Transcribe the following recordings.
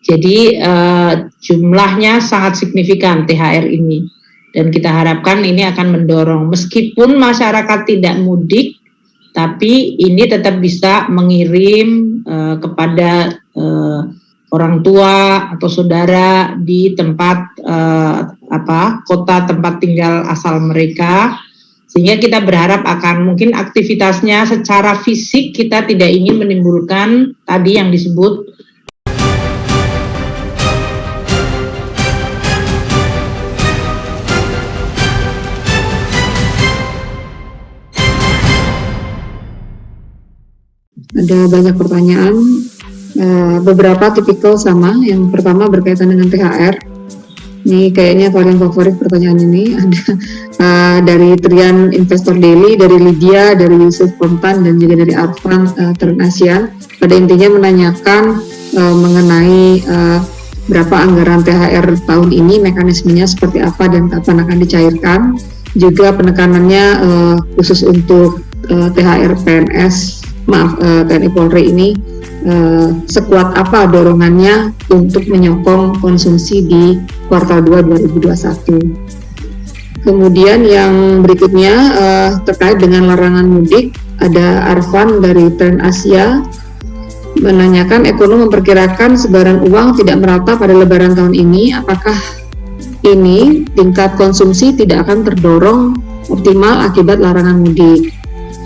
Jadi jumlahnya sangat signifikan THR ini, dan kita harapkan ini akan mendorong meskipun masyarakat tidak mudik, tapi ini tetap bisa mengirim kepada orang tua atau saudara di tempat kota tempat tinggal asal mereka, sehingga kita berharap akan mungkin aktivitasnya secara fisik kita tidak ingin menimbulkan tadi yang disebut Ada banyak pertanyaan, beberapa tipikal sama. Yang pertama berkaitan dengan THR. Ini kayaknya paling favorit pertanyaan ini. Ada dari Trian Investor Daily, dari Lydia, dari Yusuf Pontan, dan juga dari Arfan Ternasian. Pada intinya menanyakan mengenai berapa anggaran THR tahun ini, mekanismenya seperti apa dan kapan akan dicairkan. Juga penekanannya khusus untuk THR PNS, TNI Polri ini sekuat apa dorongannya untuk menyokong konsumsi di kuartal 2 2021. Kemudian yang berikutnya terkait dengan larangan mudik, ada Arfan dari Trend Asia menanyakan, ekonom memperkirakan sebaran uang tidak merata pada lebaran tahun ini, apakah ini tingkat konsumsi tidak akan terdorong optimal akibat larangan mudik?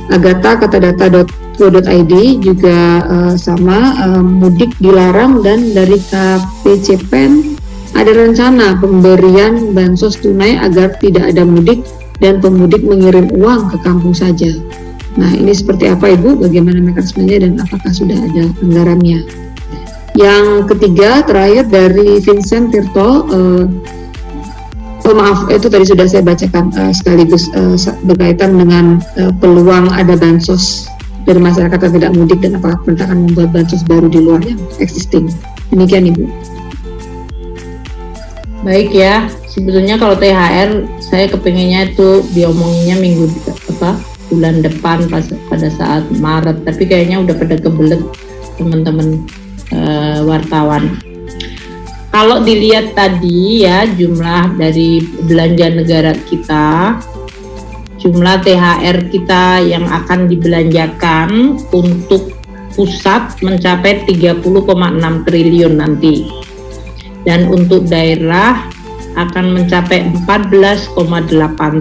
Agatha katadata.co.id juga sama, mudik dilarang, dan dari KPCPEN ada rencana pemberian bansos tunai agar tidak ada mudik dan pemudik mengirim uang ke kampung saja. Nah, ini seperti apa Ibu? Bagaimana mekanismenya dan apakah sudah ada anggarannya? Yang ketiga terakhir dari Vincent Tirto, maaf, itu tadi sudah saya bacakan sekaligus berkaitan dengan peluang ada bansos dari masyarakat yang tidak mudik dan apakah pemerintah akan membuat bansos baru di luar yang existing. Demikian Ibu. Baik ya, sebetulnya kalau THR saya kepinginnya itu diomonginnya bulan depan pada saat Maret, tapi kayaknya udah pada kebelet teman-teman wartawan. Kalau dilihat tadi ya, jumlah dari belanja negara kita, jumlah THR kita yang akan dibelanjakan untuk pusat mencapai 30,6 triliun nanti. Dan untuk daerah akan mencapai 14,8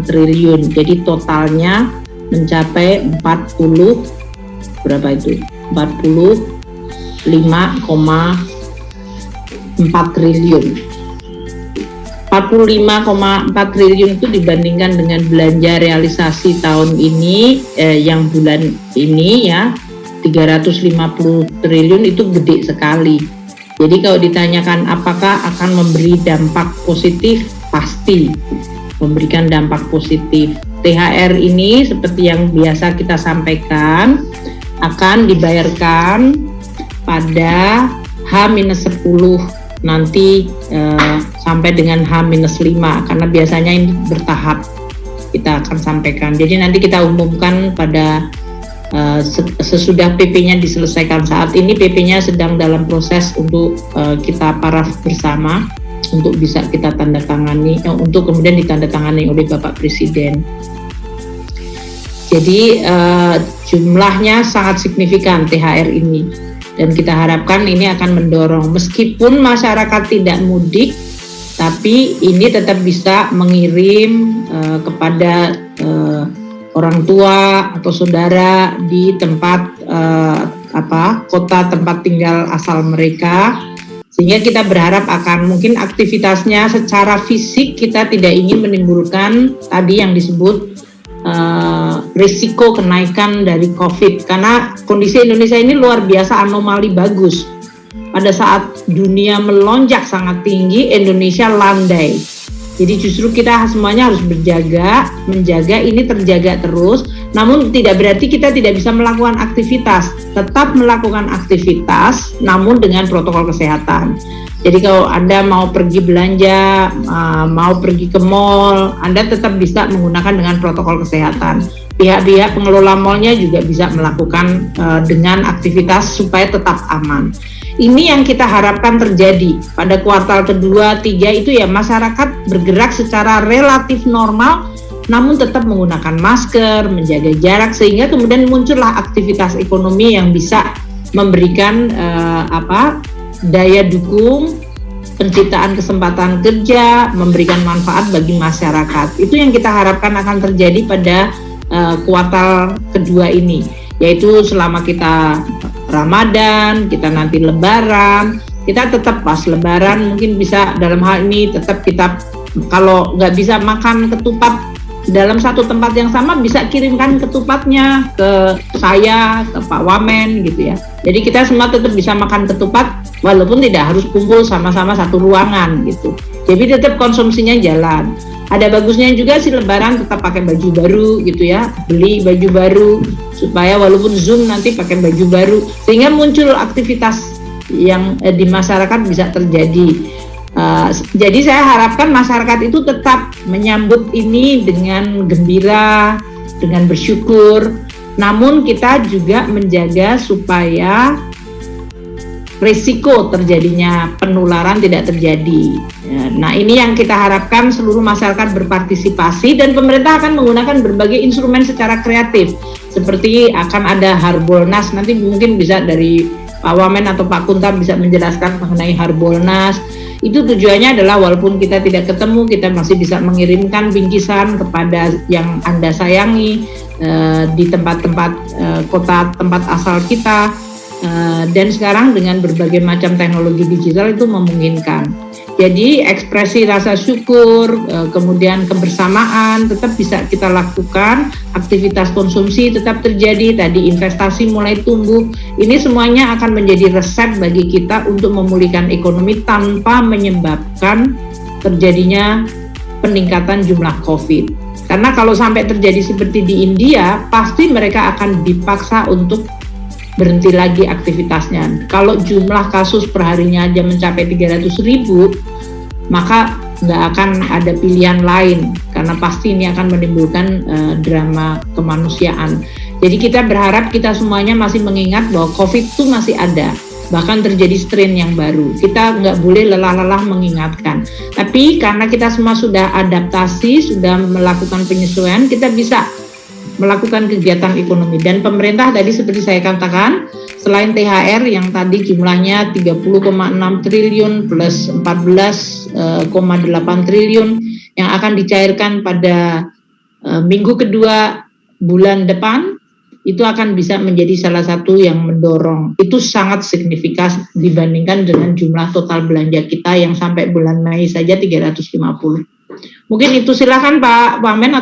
triliun. Jadi totalnya mencapai 45,4 triliun. 45,4 triliun itu dibandingkan dengan belanja realisasi tahun ini yang bulan ini ya 350 triliun, itu gede sekali. Jadi kalau ditanyakan apakah akan memberi dampak positif, pasti memberikan dampak positif. THR ini seperti yang biasa kita sampaikan akan dibayarkan pada H-10 nanti sampai dengan H-5, karena biasanya ini bertahap kita akan sampaikan. Jadi nanti kita umumkan pada sesudah PP-nya diselesaikan. Saat ini PP-nya sedang dalam proses untuk kita paraf bersama untuk bisa kita tanda tangani, untuk kemudian ditandatangani oleh Bapak Presiden. Jadi jumlahnya sangat signifikan THR ini, dan kita harapkan ini akan mendorong meskipun masyarakat tidak mudik, tapi ini tetap bisa mengirim kepada orang tua atau saudara di tempat kota tempat tinggal asal mereka, sehingga kita berharap akan mungkin aktivitasnya secara fisik kita tidak ingin menimbulkan tadi yang disebut risiko kenaikan dari COVID, karena kondisi Indonesia ini luar biasa anomali bagus. Pada saat dunia melonjak sangat tinggi, Indonesia landai. Jadi justru kita semuanya harus menjaga ini terjaga terus. Namun tidak berarti kita tidak bisa melakukan aktivitas. Tetap melakukan aktivitas, namun dengan protokol kesehatan. Jadi kalau Anda mau pergi belanja, mau pergi ke mall, Anda tetap bisa menggunakan dengan protokol kesehatan. Pihak-pihak pengelola mallnya juga bisa melakukan dengan aktivitas supaya tetap aman. Ini yang kita harapkan terjadi pada kuartal kedua, 3 itu ya, masyarakat bergerak secara relatif normal, namun tetap menggunakan masker, menjaga jarak, sehingga kemudian muncullah aktivitas ekonomi yang bisa memberikan daya dukung, penciptaan kesempatan kerja, memberikan manfaat bagi masyarakat. Itu yang kita harapkan akan terjadi pada kuartal kedua ini, yaitu selama kita Ramadan, kita nanti Lebaran, kita tetap pas Lebaran mungkin bisa dalam hal ini tetap kita, kalau nggak bisa makan ketupat dalam satu tempat yang sama, bisa kirimkan ketupatnya ke saya, ke Pak Wamen gitu ya. Jadi kita semua tetap bisa makan ketupat walaupun tidak harus kumpul sama-sama satu ruangan gitu. Jadi tetap konsumsinya jalan. Ada bagusnya juga sih Lebaran tetap pakai baju baru gitu ya, beli baju baru supaya walaupun Zoom nanti pakai baju baru, sehingga muncul aktivitas yang di masyarakat bisa terjadi. Jadi saya harapkan masyarakat itu tetap menyambut ini dengan gembira, dengan bersyukur. Namun kita juga menjaga supaya risiko terjadinya penularan tidak terjadi. Nah, ini yang kita harapkan seluruh masyarakat berpartisipasi, dan pemerintah akan menggunakan berbagai instrumen secara kreatif. Seperti akan ada Harbolnas, nanti mungkin bisa dari Pak Wamen atau Pak Kunta bisa menjelaskan mengenai Harbolnas. Itu tujuannya adalah walaupun kita tidak ketemu, kita masih bisa mengirimkan bingkisan kepada yang Anda sayangi di tempat-tempat kota tempat asal kita. Dan sekarang dengan berbagai macam teknologi digital itu memungkinkan. Jadi ekspresi rasa syukur, kemudian kebersamaan tetap bisa kita lakukan, aktivitas konsumsi tetap terjadi, tadi investasi mulai tumbuh. Ini semuanya akan menjadi resep bagi kita untuk memulihkan ekonomi tanpa menyebabkan terjadinya peningkatan jumlah COVID. Karena kalau sampai terjadi seperti di India, pasti mereka akan dipaksa untuk berhenti lagi aktivitasnya. Kalau jumlah kasus perharinya aja mencapai 300.000, maka nggak akan ada pilihan lain, karena pasti ini akan menimbulkan drama kemanusiaan. Jadi kita berharap kita semuanya masih mengingat bahwa COVID itu masih ada, bahkan terjadi strain yang baru. Kita nggak boleh lelah-lelah mengingatkan. Tapi karena kita semua sudah adaptasi, sudah melakukan penyesuaian, kita bisa melakukan kegiatan ekonomi. Dan pemerintah tadi seperti saya katakan, selain THR yang tadi jumlahnya 30,6 triliun plus 14,8 triliun yang akan dicairkan pada minggu kedua bulan depan, itu akan bisa menjadi salah satu yang mendorong. Itu sangat signifikan dibandingkan dengan jumlah total belanja kita yang sampai bulan Mei saja 350. Mungkin itu, silakan Pak Wamen.